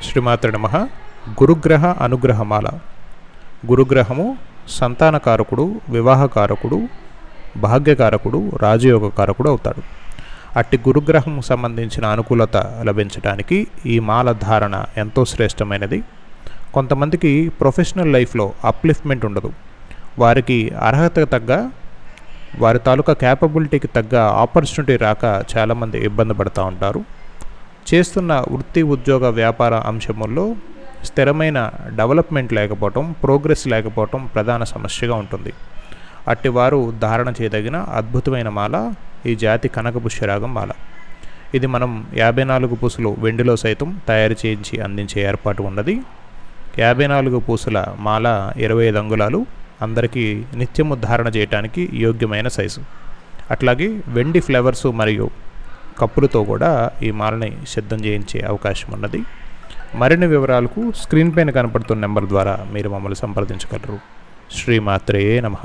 శ్రీమాత్రే నమః. గురుగ్రహ అనుగ్రహమాల. గురుగ్రహము సంతానకారకుడు, వివాహకారకుడు, భాగ్యకారకుడు, రాజయోగకారకుడు అవుతాడు. అట్టి గురుగ్రహం సంబంధించిన అనుకూలత లభించడానికి ఈ మాల ధారణ ఎంతో శ్రేష్టమైనది. కొంతమందికి ప్రొఫెషనల్ లైఫ్లో అప్లిఫ్ట్మెంట్ ఉండదు. వారికి అర్హత తగ్గ, వారి తాలూకా క్యాపబిలిటీకి తగ్గ ఆపర్చునిటీ రాక చాలామంది ఇబ్బంది పడుతూ ఉంటారు. చేస్తున్న వృత్తి, ఉద్యోగ, వ్యాపార అంశముల్లో స్థిరమైన డెవలప్మెంట్ లేకపోవటం, ప్రోగ్రెస్ లేకపోవటం ప్రధాన సమస్యగా ఉంటుంది. అట్టివారు ధారణ చేయదగిన అద్భుతమైన మాల ఈ జాతి కనకపుష్యరాగం మాల. ఇది మనం 54 పూసలు వెండిలో సైతం తయారు చేయించి అందించే ఏర్పాటు ఉన్నది. 54 పూసల మాల 25 అంగుళాలు, అందరికీ నిత్యము ధారణ చేయడానికి యోగ్యమైన సైజు. అట్లాగే వెండి ఫ్లవర్స్ మరియు కప్పులతో కూడా ఈ మాలని సిద్ధం చేయించే అవకాశం ఉన్నది. మరిన్ని వివరాలకు స్క్రీన్ పైన కనపడుతున్న నెంబర్ ద్వారా మీరు మమ్మల్ని సంప్రదించగలరు. శ్రీమాత్రే నమః.